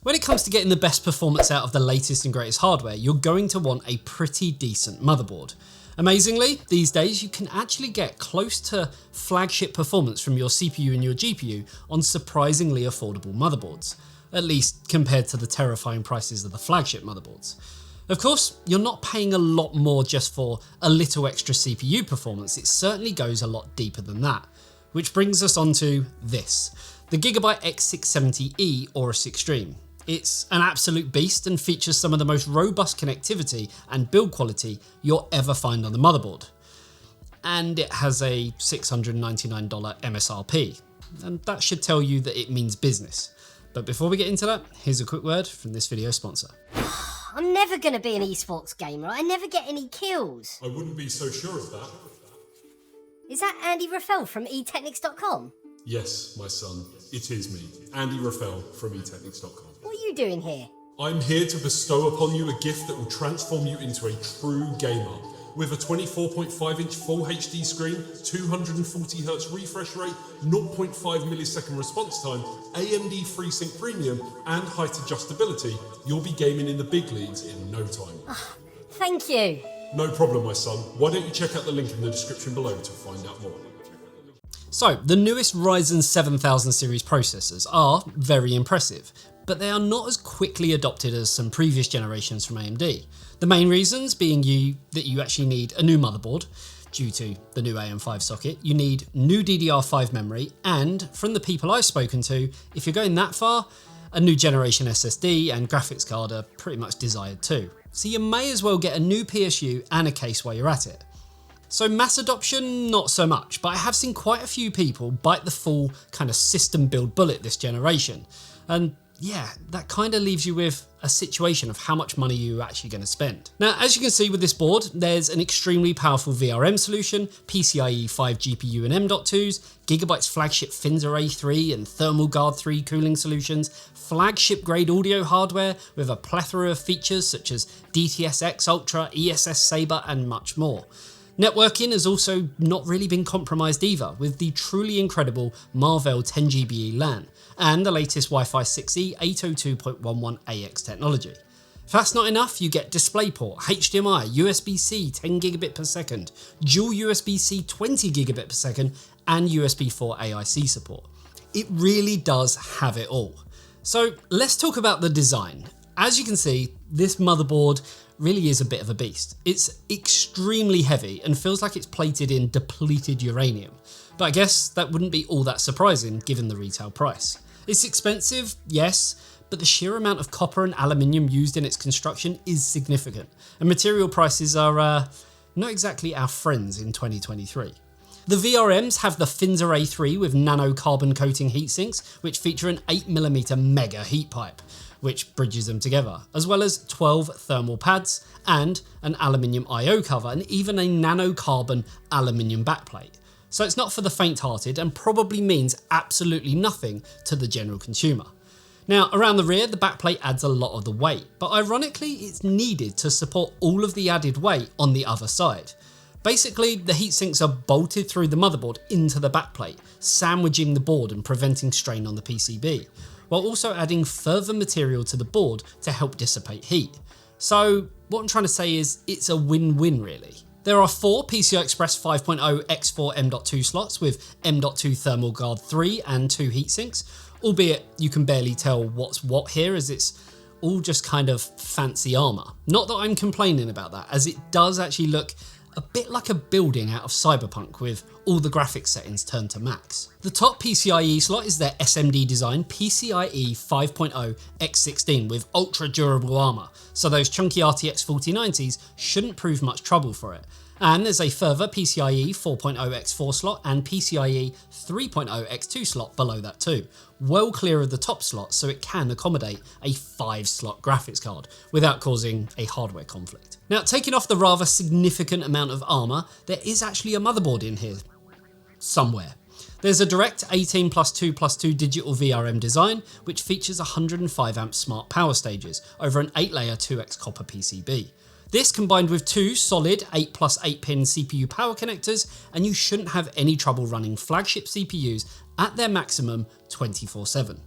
When it comes to getting the best performance out of the latest and greatest hardware, you're going to want a pretty decent motherboard. Amazingly, these days you can actually get close to flagship performance from your CPU and your GPU on surprisingly affordable motherboards, at least compared to the terrifying prices of the flagship motherboards. Of course, you're not paying a lot more just for a little extra CPU performance, it certainly goes a lot deeper than that. Which brings us on to this, the Gigabyte X670E AORUS XTREME. It's an absolute beast and features some of the most robust connectivity and build quality you'll ever find on the motherboard. And it has a $699 MSRP, and that should tell you that it means business. But before we get into that, here's a quick word from this video sponsor. I'm never going to be an esports gamer, I never get any kills. I wouldn't be so sure of that. Is that Andy Raffel from eTeknix.com? Yes, my son, it is me, Andy Raffel from eTeknix.com. What are you doing here? I'm here to bestow upon you a gift that will transform you into a true gamer. With a 24.5-inch Full HD screen, 240Hz refresh rate, 0.5 millisecond response time, AMD FreeSync Premium, and height adjustability, you'll be gaming in the big leagues in no time. Oh, thank you. No problem, my son. Why don't you check out the link in the description below to find out more. So, the newest Ryzen 7000 series processors are very impressive, but they are not as quickly adopted as some previous generations from AMD. The main reasons being that you actually need a new motherboard, due to the new AM5 socket, you need new DDR5 memory, and from the people I've spoken to, if you're going that far, a new generation SSD and graphics card are pretty much desired too. So you may as well get a new PSU and a case while you're at it. So mass adoption, not so much, but I have seen quite a few people bite the full kind of system build bullet this generation. And yeah, that kind of leaves you with a situation of how much money you're actually going to spend. Now, as you can see with this board, there's an extremely powerful VRM solution, PCIe 5 GPU and M.2s, Gigabyte's flagship Finza A3 and Thermal Guard 3 cooling solutions, flagship grade audio hardware with a plethora of features such as DTS-X Ultra, ESS Sabre and much more. Networking has also not really been compromised either, with the truly incredible Marvell 10GBE LAN and the latest Wi-Fi 6E 802.11ax technology. If that's not enough, you get DisplayPort, HDMI, USB-C 10 gigabit per second, dual USB-C 20 gigabit per second, and USB 4 AIC support. It really does have it all. So let's talk about the design. As you can see, this motherboard really is a bit of a beast. It's extremely heavy and feels like it's plated in depleted uranium. But I guess that wouldn't be all that surprising given the retail price. It's expensive, yes, but the sheer amount of copper and aluminium used in its construction is significant, and material prices are not exactly our friends in 2023. The VRMs have the Finza A3 with nano carbon coating heatsinks, which feature an 8mm mega heat pipe, which bridges them together, as well as 12 thermal pads and an aluminium I/O cover and even a nano carbon aluminium backplate. So it's not for the faint-hearted and probably means absolutely nothing to the general consumer. Now, around the rear, the backplate adds a lot of the weight, but ironically, it's needed to support all of the added weight on the other side. Basically, the heatsinks are bolted through the motherboard into the backplate, sandwiching the board and preventing strain on the PCB, while also adding further material to the board to help dissipate heat. So what I'm trying to say is it's a win-win really. There are 4 PCI Express 5.0 X4 M.2 slots with M.2 Thermal Guard 3 and 2 heatsinks, albeit you can barely tell what's what here as it's all just kind of fancy armour. Not that I'm complaining about that, as it does actually look a bit like a building out of Cyberpunk with all the graphics settings turned to max. The top PCIe slot is their SMD design PCIe 5.0 X16 with ultra durable armour, so those chunky RTX 4090s shouldn't prove much trouble for it. And there's a further PCIe 4.0 X4 slot and PCIe 3.0 X2 slot below that too, well clear of the top slot so it can accommodate a 5-slot graphics card without causing a hardware conflict. Now, taking off the rather significant amount of armour, there is actually a motherboard in here somewhere. There's a direct 18+2+2 digital VRM design, which features 105 amp smart power stages over an 8-layer 2x copper PCB. This combined with 2 solid 8+8 pin CPU power connectors, and you shouldn't have any trouble running flagship CPUs at their maximum 24/7.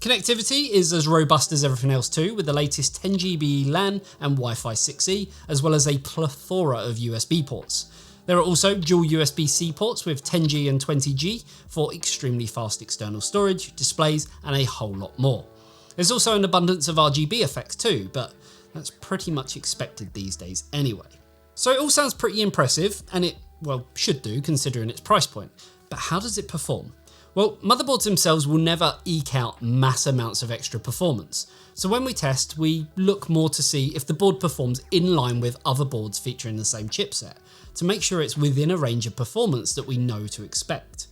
Connectivity is as robust as everything else too, with the latest 10GB LAN and Wi-Fi 6E, as well as a plethora of USB ports. There are also dual USB-C ports with 10G and 20G for extremely fast external storage, displays, and a whole lot more. There's also an abundance of RGB effects too, but that's pretty much expected these days anyway. So it all sounds pretty impressive, and it, well, should do considering its price point. But how does it perform? Well, motherboards themselves will never eke out mass amounts of extra performance. So when we test, we look more to see if the board performs in line with other boards featuring the same chipset, to make sure it's within a range of performance that we know to expect.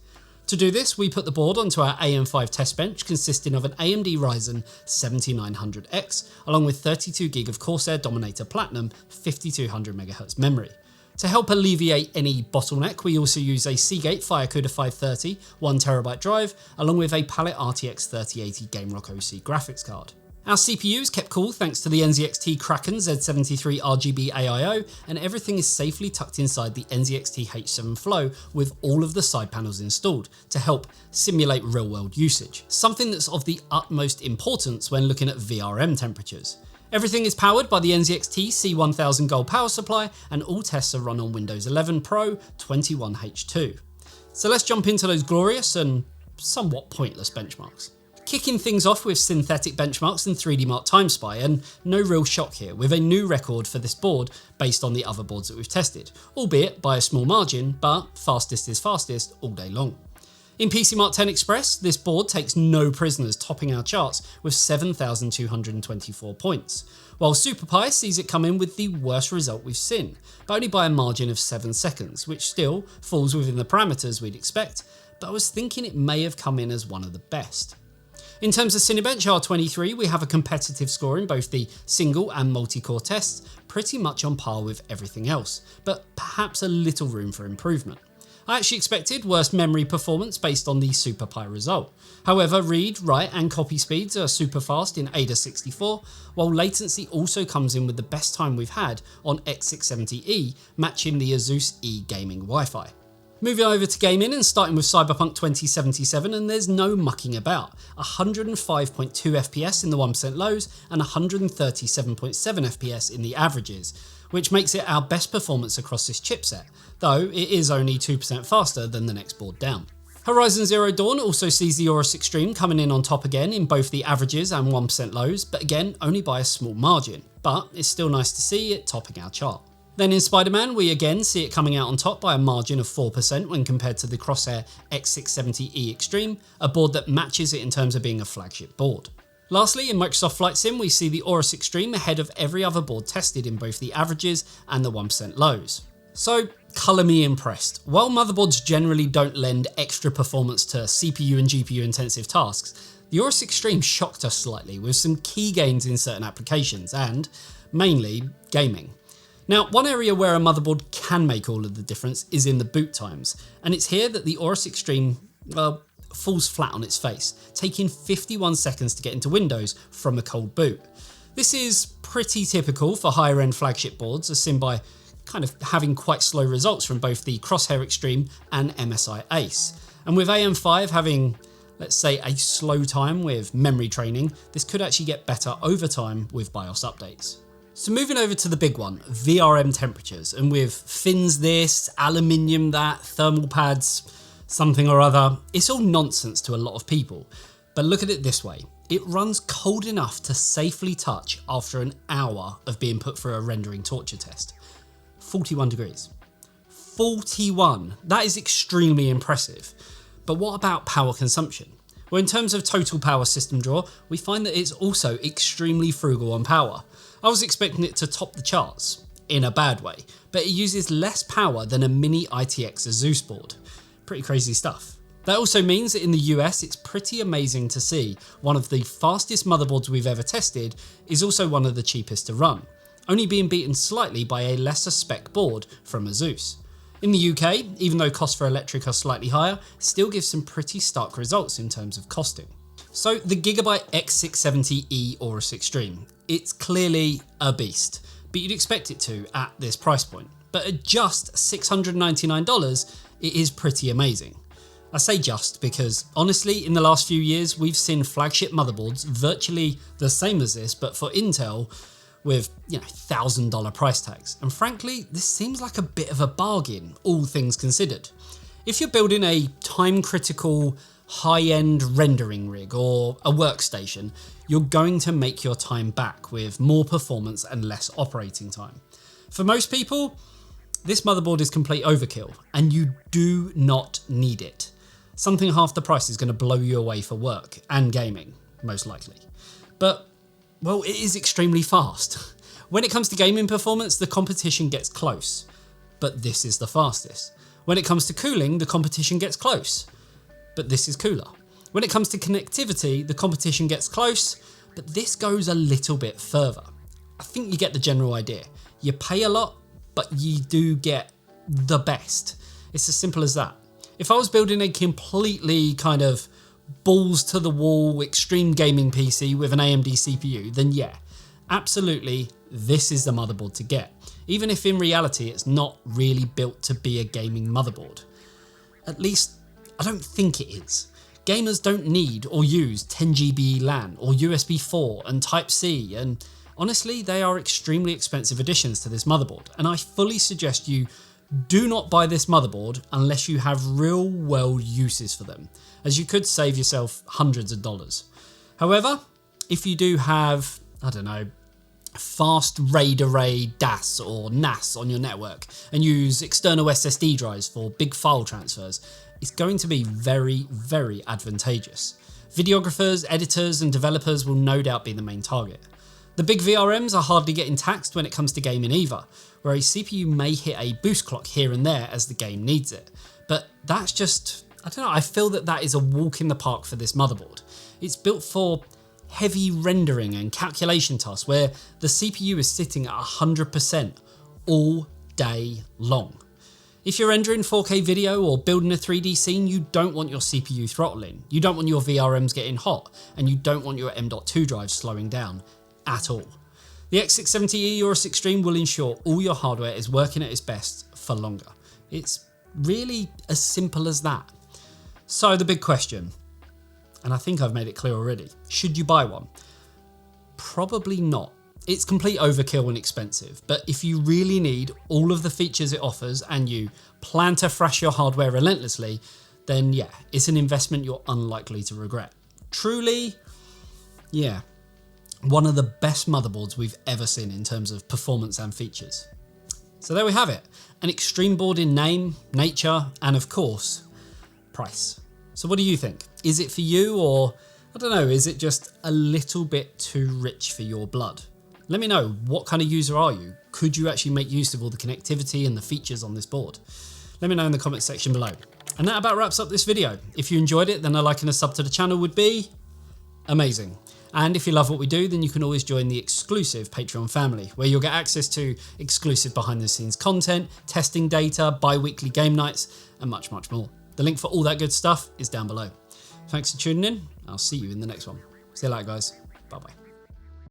To do this, we put the board onto our AM5 test bench consisting of an AMD Ryzen 7900X, along with 32GB of Corsair Dominator Platinum 5200MHz memory. To help alleviate any bottleneck, we also use a Seagate Firecuda 530 1TB drive, along with a Palette RTX 3080 GameRock OC graphics card. Our CPU is kept cool thanks to the NZXT Kraken Z73 RGB AIO, and everything is safely tucked inside the NZXT H7 Flow with all of the side panels installed to help simulate real-world usage, something that's of the utmost importance when looking at VRM temperatures. Everything is powered by the NZXT C1000 Gold power supply, and all tests are run on Windows 11 Pro 21H2. So let's jump into those glorious and somewhat pointless benchmarks. Kicking things off with synthetic benchmarks and 3DMark Timespy, and no real shock here, with a new record for this board based on the other boards that we've tested, albeit by a small margin, but fastest is fastest all day long. In PCMark 10 Express, this board takes no prisoners, topping our charts with 7,224 points, while SuperPi sees it come in with the worst result we've seen, but only by a margin of 7 seconds, which still falls within the parameters we'd expect, but I was thinking it may have come in as one of the best. In terms of Cinebench R23, we have a competitive score in both the single and multi-core tests, pretty much on par with everything else, but perhaps a little room for improvement. I actually expected worse memory performance based on the SuperPi result. However, read, write and copy speeds are super fast in AIDA64, while latency also comes in with the best time we've had on X670E, matching the ASUS E gaming Wi-Fi. Moving over to gaming and starting with Cyberpunk 2077, and there's no mucking about. 105.2 FPS in the 1% lows and 137.7 FPS in the averages, which makes it our best performance across this chipset, though it is only 2% faster than the next board down. Horizon Zero Dawn also sees the AORUS Extreme coming in on top again in both the averages and 1% lows, but again only by a small margin, but it's still nice to see it topping our chart. Then in Spider-Man, we again see it coming out on top by a margin of 4% when compared to the Crosshair X670E Extreme, a board that matches it in terms of being a flagship board. Lastly, in Microsoft Flight Sim, we see the AORUS Extreme ahead of every other board tested in both the averages and the 1% lows. So, colour me impressed. While motherboards generally don't lend extra performance to CPU and GPU intensive tasks, the AORUS Extreme shocked us slightly with some key gains in certain applications and, mainly, gaming. Now, one area where a motherboard can make all of the difference is in the boot times, and it's here that the AORUS Extreme, well, falls flat on its face, taking 51 seconds to get into Windows from a cold boot. This is pretty typical for higher end flagship boards, as seen by kind of having quite slow results from both the Crosshair Extreme and MSI Ace. And with AM5 having, let's say, a slow time with memory training, this could actually get better over time with BIOS updates. So moving over to the big one, VRM temperatures, and with fins this, aluminium that, thermal pads, something or other, it's all nonsense to a lot of people. But look at it this way, it runs cold enough to safely touch after an hour of being put through a rendering torture test. 41 degrees. 41, that is extremely impressive. But what about power consumption? Well, in terms of total power system draw, we find that it's also extremely frugal on power. I was expecting it to top the charts, in a bad way, but it uses less power than a mini ITX ASUS board. Pretty crazy stuff. That also means that in the US, it's pretty amazing to see one of the fastest motherboards we've ever tested is also one of the cheapest to run, only being beaten slightly by a lesser spec board from ASUS. In the UK, even though costs for electric are slightly higher, still gives some pretty stark results in terms of costing. So the Gigabyte X670E AORUS Extreme, it's clearly a beast, but you'd expect it to at this price point. But at just $699, it is pretty amazing. I say just because, honestly, in the last few years, we've seen flagship motherboards virtually the same as this, but for Intel, with, $1,000 price tags. And frankly, this seems like a bit of a bargain, all things considered. If you're building a time-critical, high-end rendering rig or a workstation, you're going to make your time back with more performance and less operating time. For most people, this motherboard is complete overkill, and you do not need it. Something half the price is going to blow you away for work and gaming, most likely. But, well, it is extremely fast. When it comes to gaming performance, the competition gets close, but this is the fastest. When it comes to cooling, the competition gets close, but this is cooler. When it comes to connectivity, the competition gets close, but this goes a little bit further. I think you get the general idea. You pay a lot, but you do get the best. It's as simple as that. If I was building a completely kind of balls to the wall extreme gaming PC with an AMD CPU, then yeah, absolutely, this is the motherboard to get. Even if in reality it's not really built to be a gaming motherboard. At least, I don't think it is. Gamers don't need or use 10 GB LAN or USB 4 and Type-C, and honestly, they are extremely expensive additions to this motherboard, and I fully suggest you do not buy this motherboard unless you have real world uses for them, as you could save yourself hundreds of dollars. However, if you do have, I don't know, fast RAID array DAS or NAS on your network and use external SSD drives for big file transfers, it's going to be very, very advantageous. Videographers, editors and developers will no doubt be the main target. The big VRMs are hardly getting taxed when it comes to gaming either, where a CPU may hit a boost clock here and there as the game needs it. But that's just, I don't know, I feel that is a walk in the park for this motherboard. It's built for heavy rendering and calculation tasks where the CPU is sitting at 100% all day long. If you're rendering 4K video or building a 3D scene, you don't want your CPU throttling, you don't want your VRMs getting hot, and you don't want your M.2 drive slowing down at all. The X670E AORUS XTREME will ensure all your hardware is working at its best for longer. It's really as simple as that. So the big question, and I think I've made it clear already, should you buy one? Probably not. It's complete overkill and expensive, but if you really need all of the features it offers and you plan to thrash your hardware relentlessly, then yeah, it's an investment you're unlikely to regret. Truly, yeah, one of the best motherboards we've ever seen in terms of performance and features. So there we have it, an extreme board in name, nature, and of course, price. So what do you think? Is it for you, or I don't know, is it just a little bit too rich for your blood? Let me know, what kind of user are you? Could you actually make use of all the connectivity and the features on this board? Let me know in the comments section below. And that about wraps up this video. If you enjoyed it, then a like and a sub to the channel would be amazing. And if you love what we do, then you can always join the exclusive Patreon family, where you'll get access to exclusive behind the scenes content, testing data, bi-weekly game nights, and much, much more. The link for all that good stuff is down below. Thanks for tuning in. I'll see you in the next one. See you later, guys. Bye-bye.